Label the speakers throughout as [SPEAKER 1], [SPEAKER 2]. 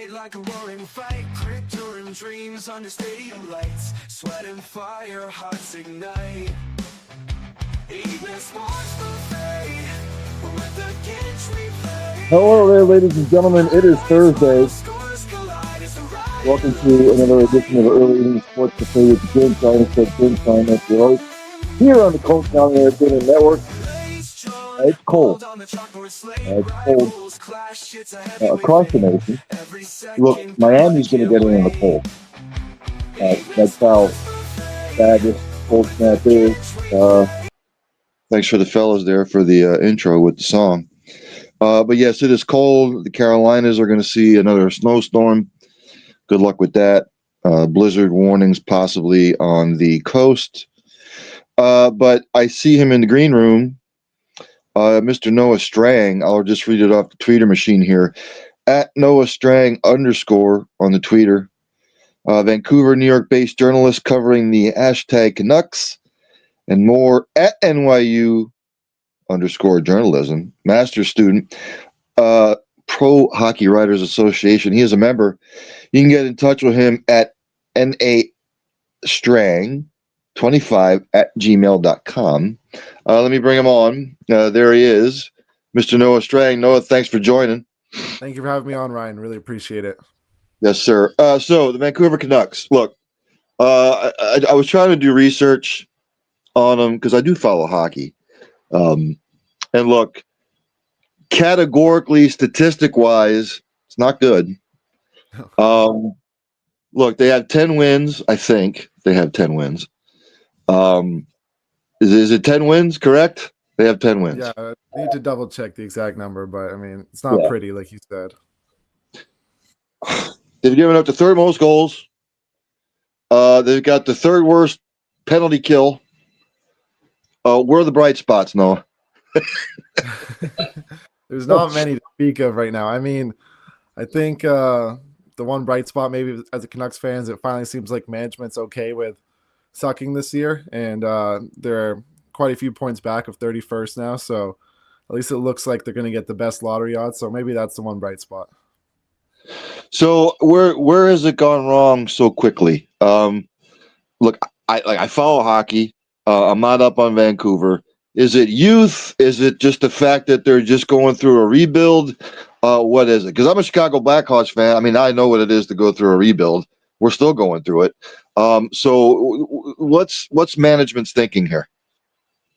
[SPEAKER 1] fight like a roaring fight, crypto and dreams under stadium lights, sweat and fire, hearts ignite. Evening sparks will fade, with the Ginch we play.
[SPEAKER 2] Hello there, ladies and gentlemen. It is Thursday. Welcome to another edition of Early Evening Sports Buffet with the Ginch. I'm Ginch. I'm at your host here on the Cold County Entertainment Network. It's cold. It's cold across the nation. Look, Miami's going to get in the cold. That's how bad this cold snap is. Thanks for the fellas there for the intro with the song. But yes, it is cold. The Carolinas are going to see another snowstorm. Good luck with that. Blizzard warnings possibly on the coast. But I see him in the green room. Mr. Noah Strang. I'll just read it off the tweeter machine here. At Noah Strang _ on the tweeter. Vancouver, New York-based journalist covering the hashtag CANUCKS and more at NYU _ journalism. Master's student. Pro Hockey Writers Association. He is a member. You can get in touch with him at nastrang25@gmail.com. Let me bring him on. There he is, Mr. Noah Strang. Noah, thanks for joining.
[SPEAKER 3] Thank you for having me on, Ryan. Really appreciate it.
[SPEAKER 2] Yes, sir. So the Vancouver Canucks. Look, I was trying to do research on them because I do follow hockey. And look, categorically, statistic-wise, it's not good. Look, they have 10 wins. I think they have 10 wins. Is it 10 wins, correct? They have 10 wins.
[SPEAKER 3] Yeah, I need to double check the exact number, but I mean, it's not pretty, like you said.
[SPEAKER 2] They've given up the third most goals. They've got the third worst penalty kill. Where are the bright spots, Noah?
[SPEAKER 3] There's not many to speak of right now. I mean, I think the one bright spot maybe as a Canucks fans, it finally seems like management's okay with sucking this year, and they're quite a few points back of 31st now, so at least it looks like they're going to get the best lottery odds, so maybe that's the one bright spot.
[SPEAKER 2] So where has it gone wrong so quickly? Look, I follow hockey. I'm not up on Vancouver. Is it youth? Is it just the fact that they're just going through a rebuild? What is it? Because I'm a Chicago Blackhawks fan. I mean, I know what it is to go through a rebuild. We're still going through it. So what's management's thinking here?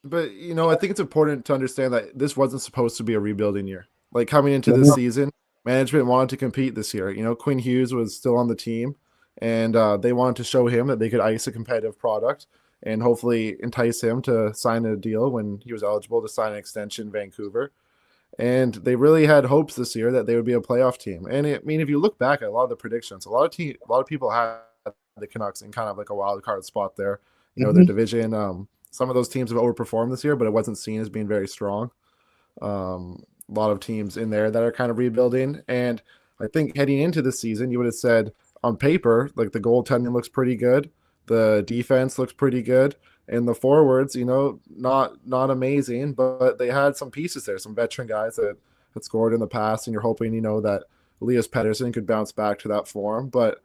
[SPEAKER 3] But, I think it's important to understand that this wasn't supposed to be a rebuilding year. Like, coming into this season, management wanted to compete this year. Quinn Hughes was still on the team, and they wanted to show him that they could ice a competitive product and hopefully entice him to sign a deal when he was eligible to sign an extension in Vancouver. And they really had hopes this year that they would be a playoff team. And I mean, if you look back at a lot of the predictions, a lot of people had the Canucks in kind of like a wild card spot there. Their division. Some of those teams have overperformed this year, but it wasn't seen as being very strong. A lot of teams in there that are kind of rebuilding. And I think heading into this season, you would have said on paper, like the goaltending looks pretty good. The defense looks pretty good. And the forwards, not amazing, but they had some pieces there, some veteran guys that had scored in the past. And you're hoping, that Elias Pettersson could bounce back to that form. But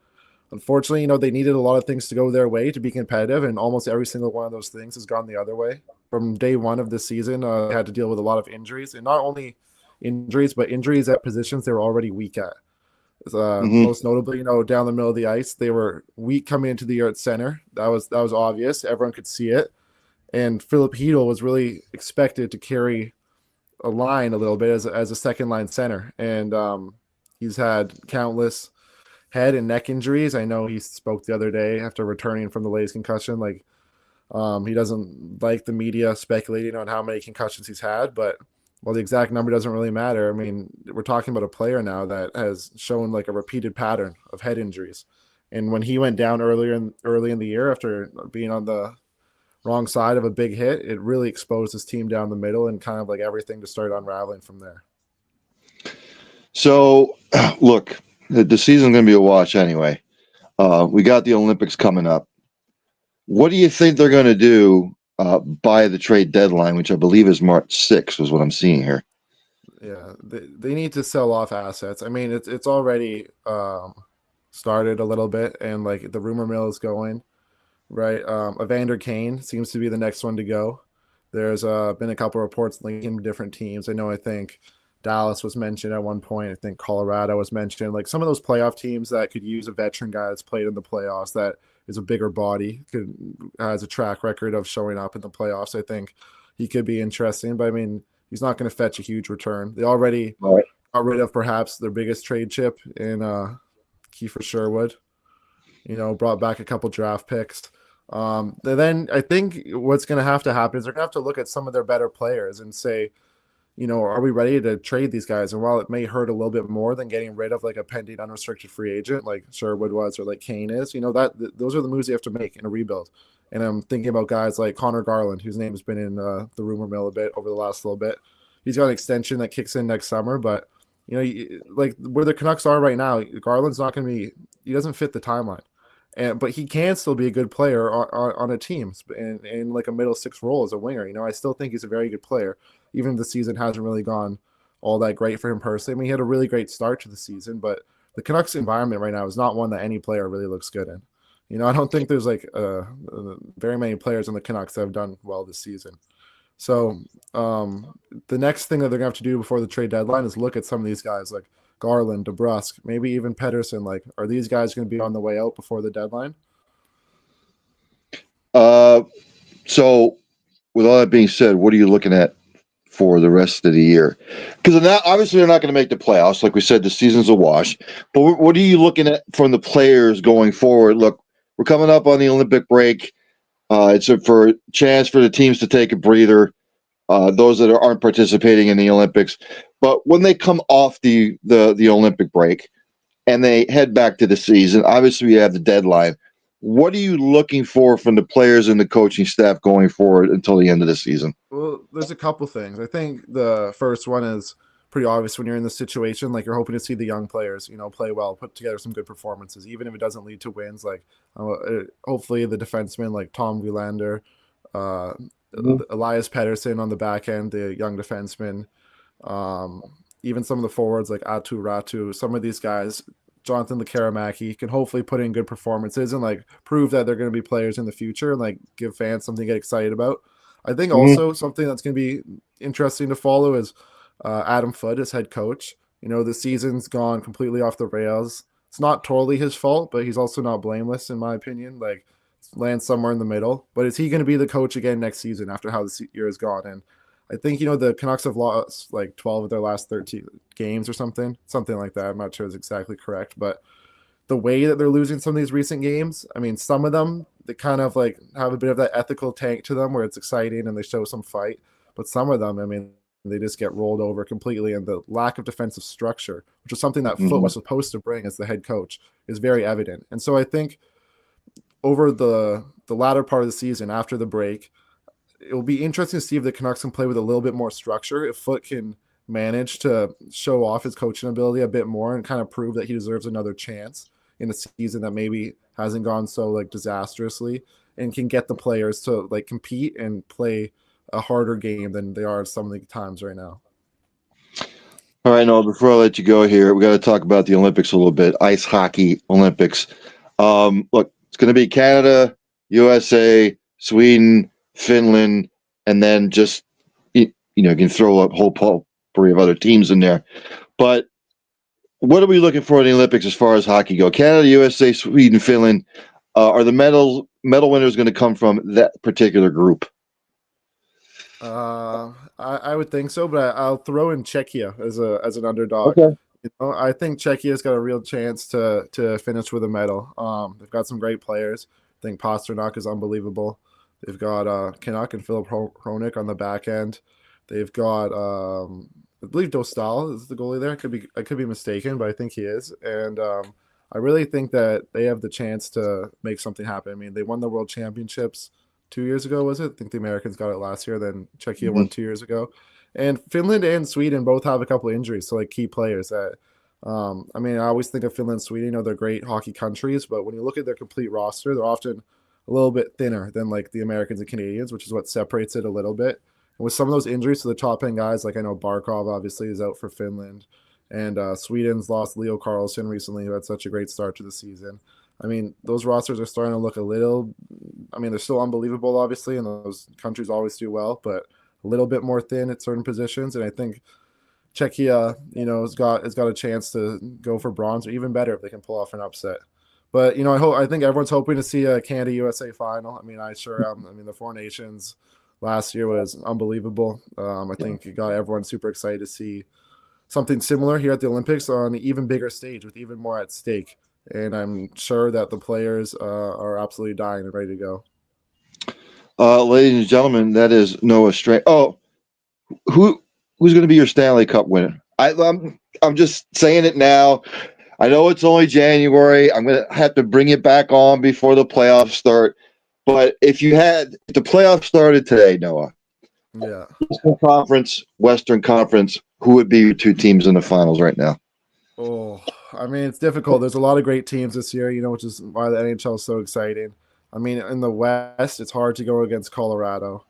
[SPEAKER 3] unfortunately, they needed a lot of things to go their way to be competitive. And almost every single one of those things has gone the other way. From day one of this season, they had to deal with a lot of injuries. And not only injuries, but injuries at positions they were already weak at. Most notably, down the middle of the ice, they were weak coming into the year at center. That was obvious. Everyone could see it. And Philip Hedl was really expected to carry a line a little bit as a second line center. And he's had countless head and neck injuries. I know he spoke the other day after returning from the latest concussion. Like, he doesn't like the media speculating on how many concussions he's had, but the exact number doesn't really matter. I mean, we're talking about a player now that has shown like a repeated pattern of head injuries. And when he went down early in the year after being on the wrong side of a big hit, it really exposed his team down the middle and kind of like everything to start unraveling from there.
[SPEAKER 2] So, look, the season's going to be a watch anyway. We got the Olympics coming up. What do you think they're going to do by the trade deadline, which I believe is March 6th, is what I'm seeing here?
[SPEAKER 3] Yeah, they need to sell off assets. I mean, it's already started a little bit, and like the rumor mill is going right. Evander Kane seems to be the next one to go. There's been a couple reports linking him to different teams. I know. I think Dallas was mentioned at one point. I think Colorado was mentioned. Like some of those playoff teams that could use a veteran guy that's played in the playoffs, that is a bigger body, has a track record of showing up in the playoffs. I think he could be interesting. But I mean, he's not going to fetch a huge return. They already
[SPEAKER 2] Right.
[SPEAKER 3] got rid of perhaps their biggest trade chip in Kiefer Sherwood. Brought back a couple draft picks. Then I think what's going to have to happen is they're going to have to look at some of their better players and say, are we ready to trade these guys? And while it may hurt a little bit more than getting rid of like a pending unrestricted free agent like Sherwood was or like Kane is, those are the moves you have to make in a rebuild. And I'm thinking about guys like Connor Garland, whose name has been in the rumor mill a bit over the last little bit. He's got an extension that kicks in next summer, but like where the Canucks are right now, Garland's not going to be. He doesn't fit the timeline, but he can still be a good player on a team in like a middle six role as a winger. I still think he's a very good player, even if the season hasn't really gone all that great for him personally. I mean, he had a really great start to the season, but the Canucks environment right now is not one that any player really looks good in. I don't think there's like very many players on the Canucks that have done well this season. So the next thing that they're gonna have to do before the trade deadline is look at some of these guys like Garland, DeBrusk, maybe even Pedersen. Like, are these guys going to be on the way out before the deadline?
[SPEAKER 2] So, with all that being said, what are you looking at for the rest of the year? Because obviously they're not going to make the playoffs. Like we said, the season's a wash. But what are you looking at from the players going forward? Look, we're coming up on the Olympic break. It's for a chance for the teams to take a breather. Those that aren't participating in the Olympics. But when they come off the Olympic break and they head back to the season, obviously we have the deadline. What are you looking for from the players and the coaching staff going forward until the end of the season?
[SPEAKER 3] Well, there's a couple things. I think the first one is pretty obvious when you're in this situation. Like, you're hoping to see the young players, play well, put together some good performances, even if it doesn't lead to wins. Like, hopefully the defensemen like Tom Wielander, Elias Pettersson on the back end, the young defenseman, even some of the forwards like Atu Ratu, some of these guys, Jonathan Lekaramaki, can hopefully put in good performances and like prove that they're going to be players in the future and like give fans something to get excited about. I think also something that's going to be interesting to follow is Adam Foote as head coach. The season's gone completely off the rails. It's not totally his fault, but he's also not blameless in my opinion. Like, lands somewhere in the middle. But is he going to be the coach again next season after how the year has gone? And I think, the Canucks have lost like 12 of their last 13 games or something like that. I'm not sure it's exactly correct, but the way that they're losing some of these recent games, I mean, some of them, they kind of like have a bit of that ethical tank to them where it's exciting and they show some fight. But some of them, I mean, they just get rolled over completely. And the lack of defensive structure, which is something that Foote was supposed to bring as the head coach, is very evident. And so I think over the latter part of the season after the break, it will be interesting to see if the Canucks can play with a little bit more structure. If Foote can manage to show off his coaching ability a bit more and kind of prove that he deserves another chance in a season that maybe hasn't gone so like disastrously, and can get the players to like compete and play a harder game than they are some of the times right now.
[SPEAKER 2] All right, Noel, before I let you go here, we got to talk about the Olympics a little bit. Ice hockey Olympics. Look, it's going to be Canada, USA, Sweden, Finland, and then just, you can throw a whole potpourri of other teams in there. But what are we looking for in the Olympics as far as hockey go? Canada, USA, Sweden, Finland. Are the medal winners going to come from that particular group?
[SPEAKER 3] I would think so, but I'll throw in Czechia as an underdog.
[SPEAKER 2] Okay.
[SPEAKER 3] I think Czechia's got a real chance to finish with a medal. They've got some great players. I think Pasternak is unbelievable. They've got Canuck and Philip Hronik on the back end. They've got I believe Dostal is the goalie there. I could be mistaken, but I think he is. And I really think that they have the chance to make something happen. I mean, they won the World Championships 2 years ago, was it? I think the Americans got it last year. Then Czechia won 2 years ago. And Finland and Sweden both have a couple of injuries, so like key players that. I mean, I always think of Finland and Sweden, they're great hockey countries, but when you look at their complete roster, they're often a little bit thinner than like the Americans and Canadians, which is what separates it a little bit. And with some of those injuries to the top end guys, like I know Barkov obviously is out for Finland, and Sweden's lost Leo Carlsson recently, who had such a great start to the season. I mean, those rosters are starting to look a little. I mean, they're still unbelievable, obviously, and those countries always do well, but a little bit more thin at certain positions. And I think Czechia, has got a chance to go for bronze, or even better if they can pull off an upset. But I think everyone's hoping to see a Canada USA final. I mean, I sure am. I mean, the Four Nations last year was unbelievable. I think it got everyone super excited to see something similar here at the Olympics on an even bigger stage with even more at stake. And I'm sure that the players are absolutely dying and ready to go.
[SPEAKER 2] Ladies and gentlemen, that is Noah Strang. Oh, who's going to be your Stanley Cup winner? I'm just saying it now. I know it's only January. I'm going to have to bring it back on before the playoffs start. But if the playoffs started today, Noah,
[SPEAKER 3] yeah,
[SPEAKER 2] Eastern Conference, Western Conference, who would be your two teams in the finals right now?
[SPEAKER 3] Oh, I mean, it's difficult. There's a lot of great teams this year, which is why the NHL is so exciting. I mean, in the West, it's hard to go against Colorado.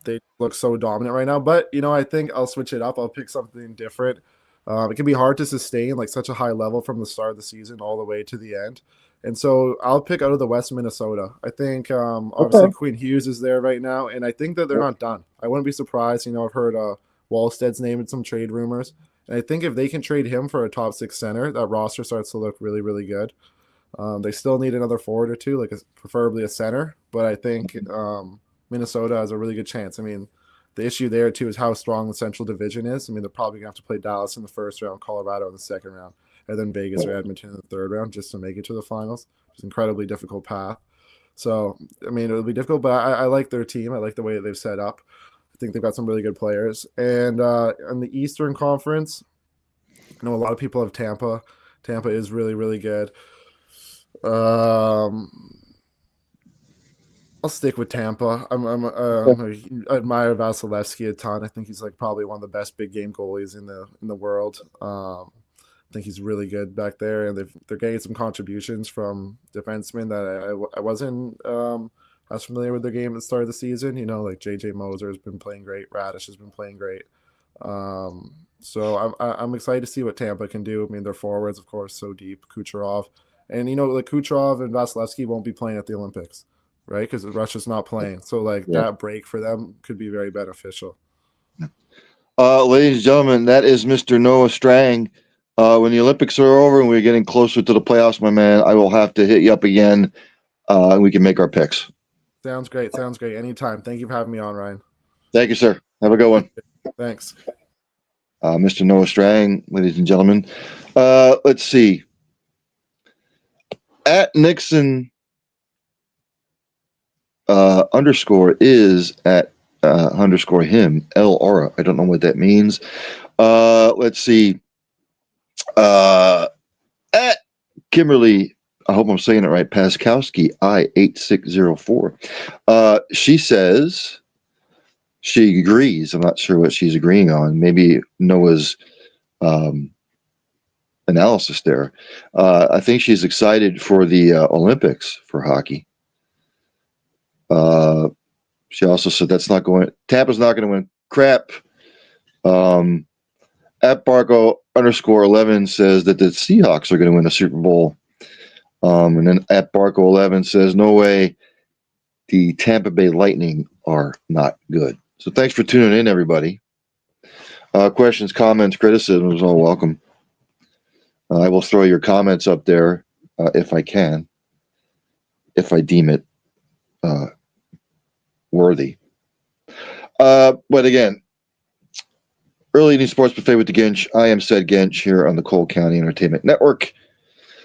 [SPEAKER 3] They look so dominant right now. But, I think I'll switch it up. I'll pick something different. It can be hard to sustain like such a high level from the start of the season all the way to the end. And so I'll pick out of the West Minnesota. I think obviously Quinn Hughes is there right now, and I think that they're not done. I wouldn't be surprised. I've heard Wallsted's name in some trade rumors. And I think if they can trade him for a top 6 center, that roster starts to look really, really good. They still need another forward or two, preferably a center. But I think Minnesota has a really good chance. I mean, the issue there, too, is how strong the Central Division is. I mean, they're probably going to have to play Dallas in the first round, Colorado in the second round, and then Vegas or Edmonton in the third round just to make it to the finals. It's an incredibly difficult path. So, I mean, it'll be difficult, but I like their team. I like the way that they've set up. I think they've got some really good players. And in the Eastern Conference, I know a lot of people have Tampa. Tampa is really, really good. I'll stick with Tampa. I admire Vasilevsky a ton. I think he's probably one of the best big game goalies in the world. I think he's really good back there, and they're getting some contributions from defensemen that I wasn't as familiar with their game at the start of the season. Like JJ Moser has been playing great. Radish has been playing great. So I'm excited to see what Tampa can do. I mean, their forwards, of course, so deep. Kucherov, and Kucherov and Vasilevsky won't be playing at the Olympics, right? Because Russia's not playing. So that break for them could be very beneficial.
[SPEAKER 2] Ladies and gentlemen, that is Mr. Noah Strang. When the Olympics are over and we're getting closer to the playoffs, my man, I will have to hit you up again, and we can make our picks.
[SPEAKER 3] Sounds great. Anytime. Thank you for having me on, Ryan.
[SPEAKER 2] Thank you, sir. Have a good one.
[SPEAKER 3] Thanks.
[SPEAKER 2] Mr. Noah Strang, ladies and gentlemen. Let's see. At Nixon underscore is at underscore him, L Aura. I don't know what that means. Let's see. At Kimberly, I hope I'm saying it right, Paskowski, I8604. She says she agrees. I'm not sure what she's agreeing on. Maybe Noah's analysis there. I think she's excited for the Olympics for hockey. She also said Tampa's not going to win crap. At Barco underscore 11 says that the Seahawks are going to win the Super Bowl. And then at Barco 11 says, no way, the Tampa Bay Lightning are not good. So thanks for tuning in, everybody. Questions, comments, criticisms, all welcome. I will throw your comments up there if I can, if I deem it worthy. But again, early evening sports buffet with the Ginch. I am said Ginch here on the Cole County Entertainment Network.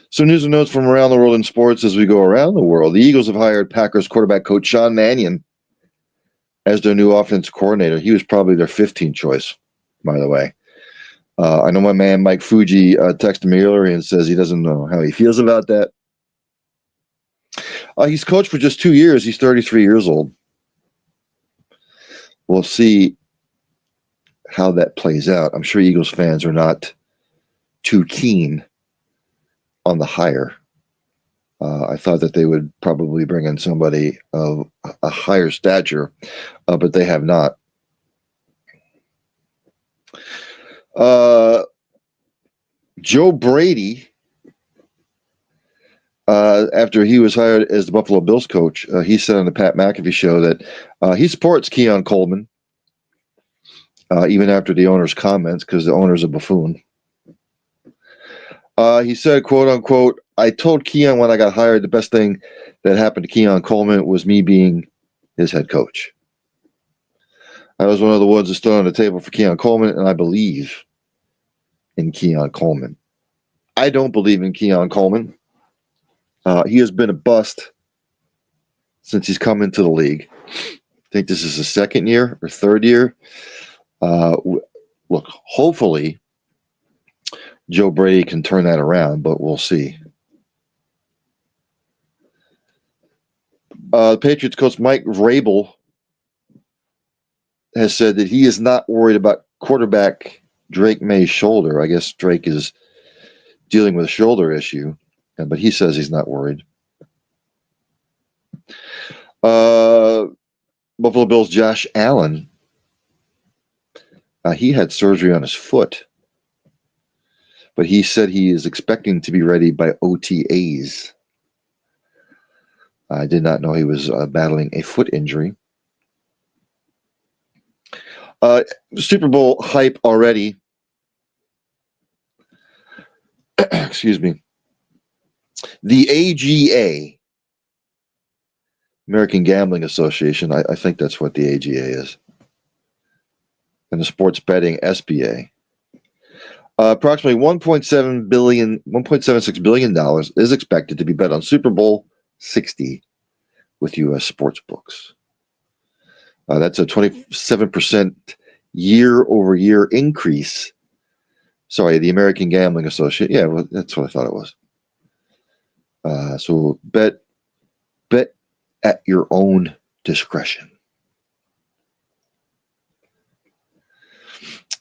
[SPEAKER 2] So news and notes from around the world in sports as we go around the world. The Eagles have hired Packers quarterback coach Sean Mannion as their new offense coordinator. He was probably their 15th choice, by the way. I know my man Mike Fuji texted me earlier and says he doesn't know how he feels about that. He's coached for just 2 years. He's 33 years old. We'll see how that plays out. I'm sure Eagles fans are not too keen on the hire. I thought that they would probably bring in somebody of a higher stature, but they have not. Joe Brady, after he was hired as the Buffalo Bills coach, he said on the Pat McAfee show that he supports Keon Coleman, even after the owner's comments, because the owner's a buffoon. He said, quote unquote, I told Keon when I got hired the best thing that happened to Keon Coleman was me being his head coach. I was one of the ones that stood on the table for Keon Coleman, and I believe in Keon Coleman. I don't believe in Keon Coleman. He has been a bust since he's come into the league. I think this is his second year or third year. Look, hopefully Joe Brady can turn that around, but we'll see. The Patriots coach Mike Vrabel has said that he is not worried about quarterback Drake May's shoulder. I guess Drake is dealing with a shoulder issue, but he says he's not worried. Buffalo Bills Josh Allen, he had surgery on his foot, but he said he is expecting to be ready by OTAs. I did not know he was battling a foot injury. Super Bowl hype already. Excuse me. The AGA, American Gambling Association, I think that's what the AGA is, and the Sports Betting SBA. Approximately $1.76 billion is expected to be bet on Super Bowl 60 with U.S. sports books. That's a 27% year-over-year increase. Sorry, the American Gambling Association. Yeah, well, that's what I thought it was. So bet at your own discretion.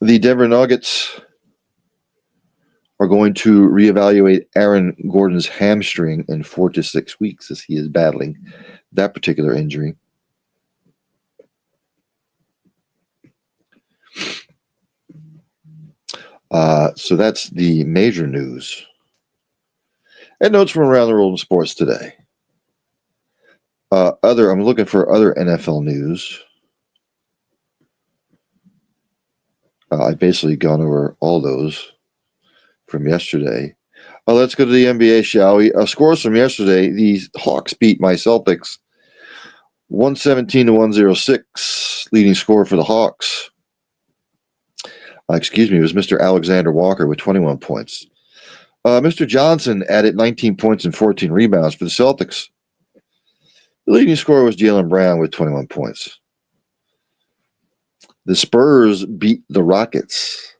[SPEAKER 2] The Denver Nuggets are going to reevaluate Aaron Gordon's hamstring in 4 to 6 weeks as he is battling that particular injury. So that's the major news. And notes from around the world of sports today. I'm looking for other NFL news. I've basically gone over all those from yesterday. Let's go to the NBA, shall we? Scores from yesterday. The Hawks beat my Celtics 117 to 106. Leading scorer for the Hawks. It was Mr. Alexander Walker with 21 points. Mr. Johnson added 19 points and 14 rebounds for the Celtics. The leading scorer was Jaylen Brown with 21 points. The Spurs beat the Rockets.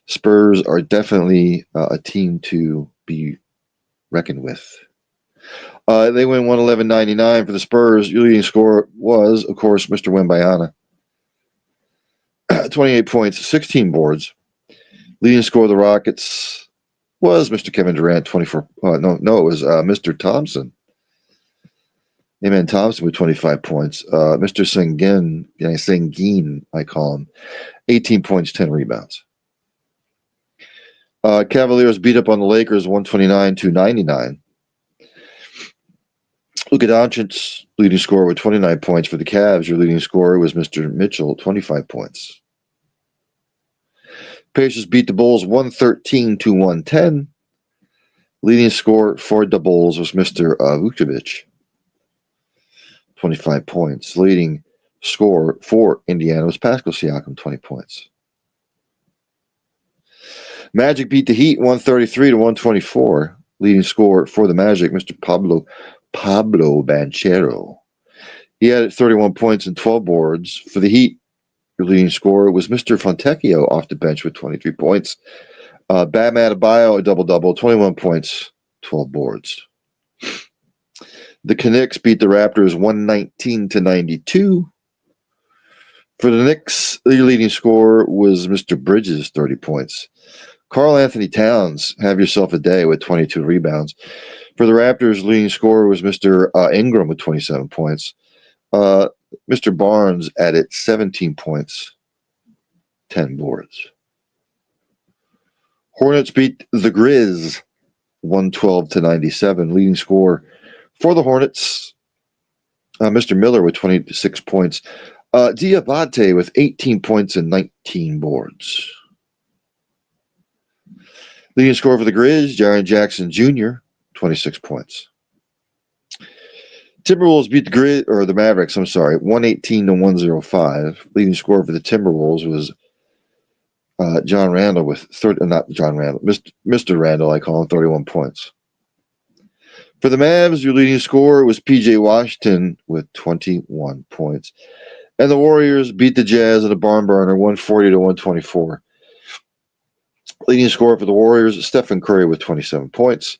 [SPEAKER 2] Spurs are definitely a team to be reckoned with. They win 111-99 for the Spurs. Your leading scorer was, of course, Mr. Wembanyama. 28 points, 16 boards. Leading scorer of the Rockets was Mr. Kevin Durant, 24. It was Mr. Thompson. Amen Thompson with 25 points. Mr. Sengun, I call him, 18 points, 10 rebounds. Cavaliers beat up on the Lakers 129-99. Luka Doncic, leading scorer with 29 points for the Cavs. Your leading scorer was Mr. Mitchell, 25 points. Pacers beat the Bulls 113-110. Leading scorer for the Bulls was Mr. Vucevic, 25 points. Leading scorer for Indiana was Pascal Siakam, 20 points. Magic beat the Heat 133-124. Leading scorer for the Magic, Mr. Pablo Banchero. He had 31 points and 12 boards. For the Heat, your leading scorer was Mr. Fontecchio off the bench with 23 points. Bam Adebayo, a double-double, 21 points, 12 boards. The Canucks beat the Raptors 119-92. For the Knicks, your leading scorer was Mr. Bridges, 30 points. Karl Anthony Towns, have yourself a day with 22 rebounds. For the Raptors, leading scorer was Mr. Ingram with 27 points. Mr. Barnes added 17 points, 10 boards. Hornets beat the Grizz 112-97. Leading scorer for the Hornets, Mr. Miller with 26 points. Diabate with 18 points and 19 boards. Leading scorer for the Grizz, Jaren Jackson Jr., 26 points. Timberwolves beat the Mavericks, 118-105. Leading scorer for the Timberwolves was John Randall with Mr. Randall, I call him, 31 points. For the Mavs, your leading scorer was PJ Washington with 21 points. And the Warriors beat the Jazz at a barn burner, 140-124. Leading scorer for the Warriors, Stephen Curry with 27 points.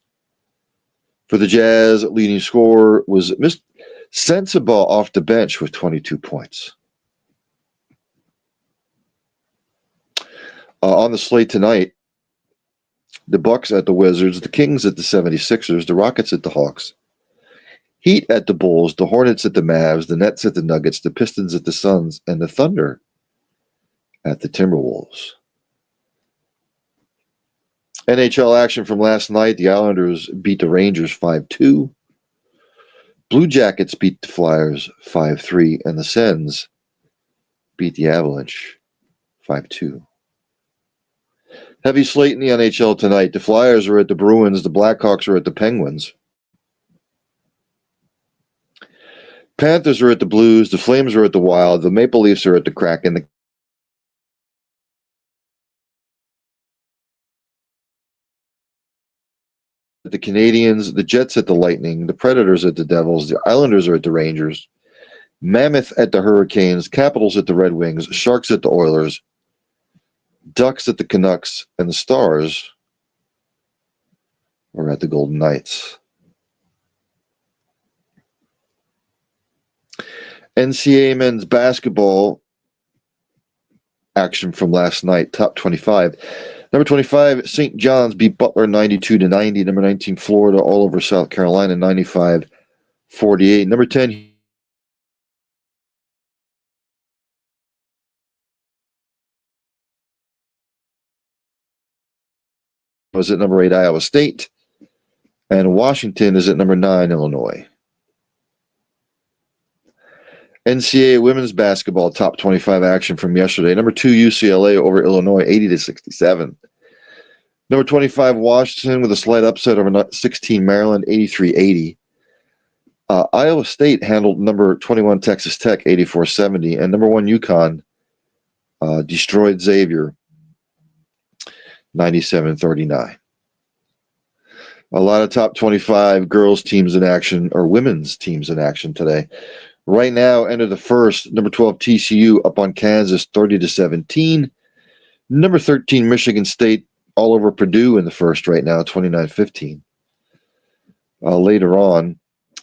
[SPEAKER 2] For the Jazz, leading scorer was Mr. Sensabaugh off the bench with 22 points. On the slate tonight, the Bucks at the Wizards, the Kings at the 76ers, the Rockets at the Hawks, Heat at the Bulls, the Hornets at the Mavs, the Nets at the Nuggets, the Pistons at the Suns, and the Thunder at the Timberwolves. NHL action from last night, the Islanders beat the Rangers 5-2. Blue Jackets beat the Flyers 5-3, and the Sens beat the Avalanche 5-2. Heavy slate in the NHL tonight. The Flyers are at the Bruins. The Blackhawks are at the Penguins. Panthers are at the Blues. The Flames are at the Wild. The Maple Leafs are at the Kraken. The Canadiens, the Jets at the Lightning, the Predators at the Devils, the Islanders are at the Rangers, Mammoth at the Hurricanes, Capitals at the Red Wings, Sharks at the Oilers, Ducks at the Canucks, and the Stars are at the Golden Knights. NCAA men's basketball action from last night, top 25. Number 25, St. John's beat Butler 92-90. Number 19, Florida all over South Carolina 95-48. Number 10, was at number 8, Iowa State. And Washington is at number 9, Illinois. NCAA women's basketball top 25 action from yesterday. Number 2, UCLA over Illinois 80-67. Number 25, Washington with a slight upset over 16, Maryland 83-80. Iowa State handled number 21, Texas Tech 84-70. And number 1, UConn destroyed Xavier 97-39. A lot of top 25 girls teams in action, or women's teams in action today. Right now, end of the first, number 12, TCU up on Kansas 30-17. Number 13, Michigan State all over Purdue in the first right now, 29-15. Later on,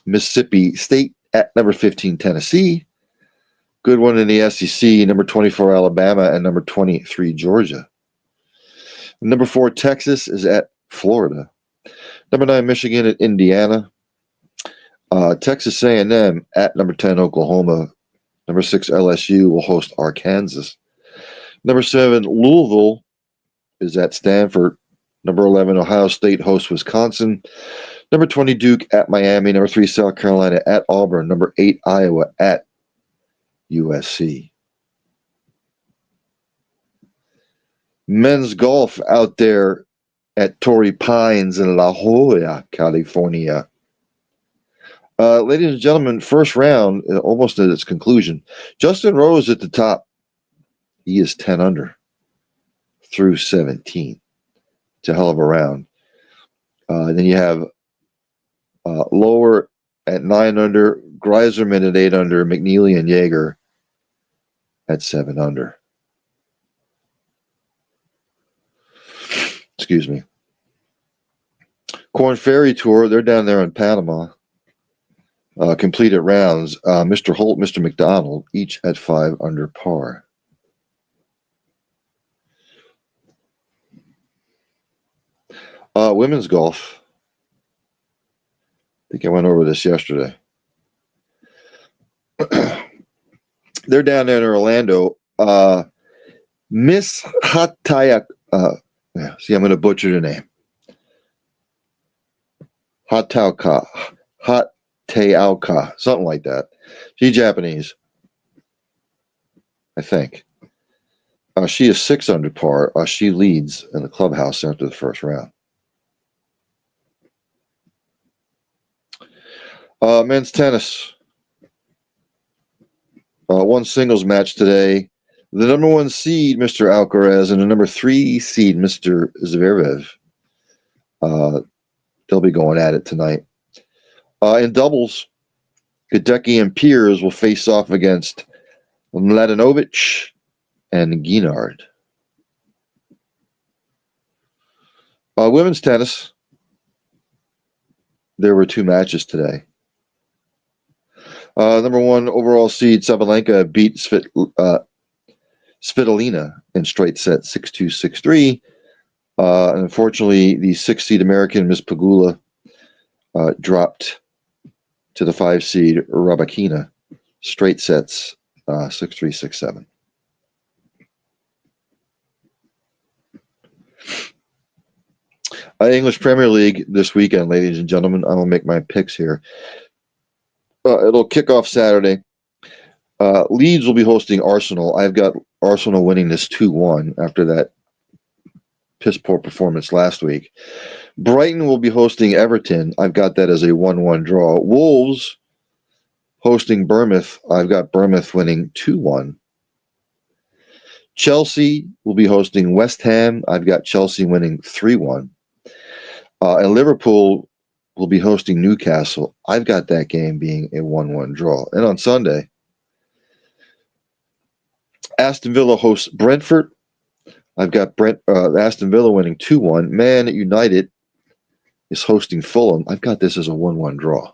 [SPEAKER 2] Mississippi State at number 15, Tennessee. Good one in the SEC, number 24, Alabama, and number 23, Georgia. Number 4, Texas is at Florida. Number 9, Michigan at Indiana. Texas A&M at number 10, Oklahoma. Number 6, LSU will host Arkansas. Number 7, Louisville is at Stanford. Number 11, Ohio State hosts Wisconsin. Number 20, Duke at Miami. Number 3, South Carolina at Auburn. Number 8, Iowa at USC. Men's golf out there at Torrey Pines in La Jolla, California. Ladies and gentlemen, first round, almost at its conclusion. Justin Rose at the top. He is 10 under through 17. It's a hell of a round. Then you have lower at 9 under, Greiserman at 8 under, McNeely and Yeager at 7 under. Excuse me. Korn Ferry Tour, they're down there in Panama. Completed rounds. Mr. Holt, Mr. McDonald, each at 5 under par. Women's golf. think I went over this yesterday. They're down there in Orlando. Miss Hataya. See, I'm going to butcher the name. Hateauka, something like that. She's Japanese, I think. She is 6 under par. She leads in the clubhouse after the first round. Men's tennis. One singles match today. The number 1 seed, Mr. Alcaraz, and the number 3 seed, Mr. Zverev. They'll be going at it tonight. In doubles, Hideki and Piers will face off against Mladenovic and Guinard. Women's tennis. There were 2 matches today. Number 1 overall seed Sabalenka beat Svitolina in straight set 6-2, 6-3. And unfortunately, the 6 seed American Miss Pegula dropped to the 5 seed Rabakina straight sets 6-3, 6-7. English Premier League this weekend, ladies and gentlemen. I'm going to make my picks here. It'll kick off Saturday. Leeds will be hosting Arsenal. I've got Arsenal winning this 2-1 after that piss-poor performance last week. Brighton will be hosting Everton. I've got that as a 1-1 draw. Wolves hosting Bournemouth. I've got Bournemouth winning 2-1. Chelsea will be hosting West Ham. I've got Chelsea winning 3-1. And Liverpool will be hosting Newcastle. I've got that game being a 1-1 draw. And on Sunday, Aston Villa hosts Brentford. I've got Aston Villa winning 2-1. Man United is hosting Fulham. I've got this as a 1-1 draw.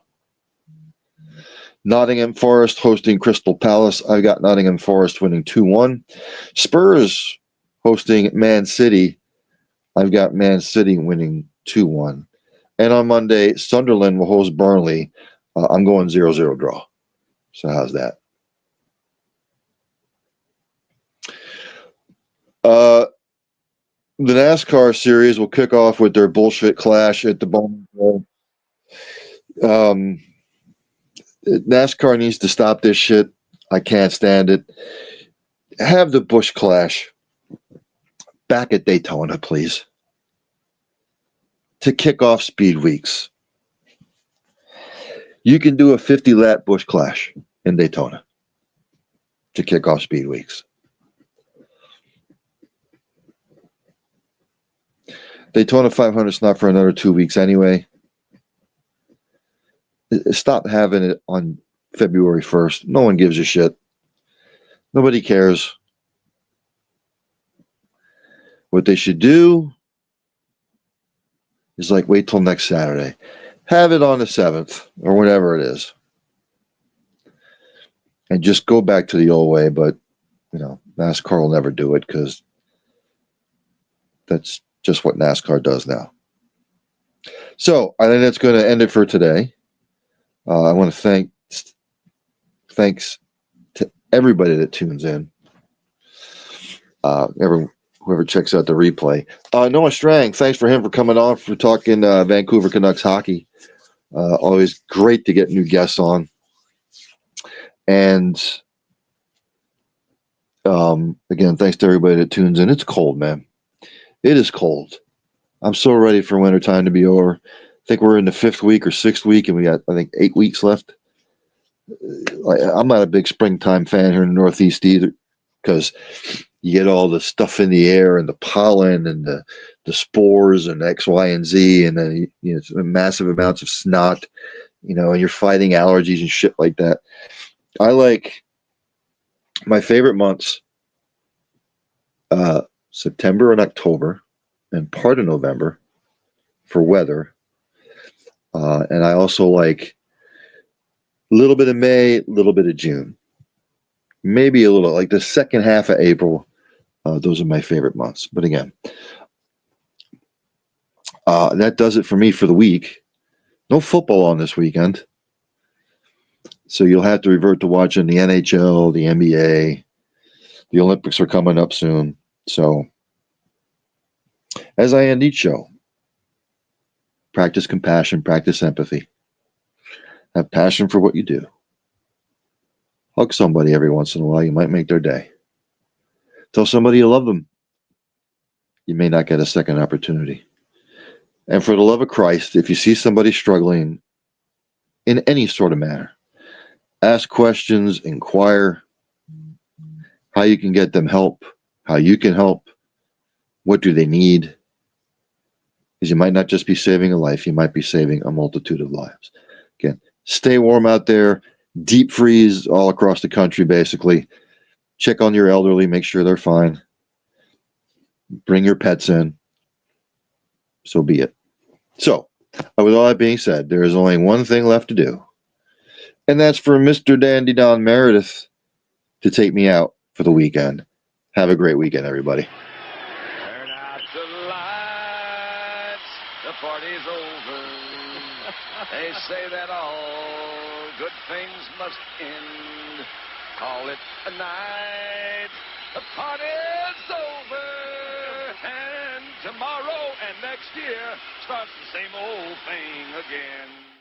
[SPEAKER 2] Nottingham Forest hosting Crystal Palace. I've got Nottingham Forest winning 2-1. Spurs hosting Man City. I've got Man City winning 2-1. And on Monday, Sunderland will host Burnley. I'm going 0-0 draw. So how's that? The NASCAR series will kick off with their bullshit clash at the Bowman Bowl. NASCAR needs to stop this shit. I can't stand it. Have the Busch Clash back at Daytona, please, to kick off Speed Weeks. You can do a 50-lap Busch Clash in Daytona to kick off Speed Weeks. Daytona 500's not for another 2 weeks anyway. Stop having it on February 1st. No one gives a shit. Nobody cares. What they should do is wait till next Saturday. Have it on the 7th or whatever it is. And just go back to the old way. But, NASCAR will never do it because that's just what NASCAR does now. So I think that's going to end it for today. I want to thanks to everybody that tunes in. Whoever checks out the replay. Noah Strang, thanks for him for coming on for talking Vancouver Canucks hockey. Always great to get new guests on. And again, thanks to everybody that tunes in. It's cold, man. It is cold. I'm so ready for wintertime to be over. I think we're in the 5th week or 6th week, and we got, 8 weeks left. I'm not a big springtime fan here in the Northeast either, because you get all the stuff in the air and the pollen and the spores and X, Y, and Z, and then massive amounts of snot, and you're fighting allergies and shit like that. I like my favorite months, September and October, and part of November for weather. And I also like a little bit of May, a little bit of June. Maybe a little, the second half of April. Those are my favorite months. But again, that does it for me for the week. No football on this weekend. So you'll have to revert to watching the NHL, the NBA. The Olympics are coming up soon. So, as I end each show, practice compassion, practice empathy. Have passion for what you do. Hug somebody every once in a while. You might make their day. Tell somebody you love them. You may not get a second opportunity. And for the love of Christ, if you see somebody struggling in any sort of manner, ask questions, inquire how you can get them help, how you can help, what do they need. Because you might not just be saving a life, you might be saving a multitude of lives. Again, stay warm out there. Deep freeze all across the country, basically. Check on your elderly, make sure they're fine. Bring your pets in. So be it. So, with all that being said, there is only one thing left to do, and that's for Mr. Dandy Don Meredith to take me out for the weekend. Have a great weekend, everybody.
[SPEAKER 1] Turn out the lights, the party's over. They say that all good things must end. Call it a night, the party's over. And tomorrow and next year starts the same old thing again.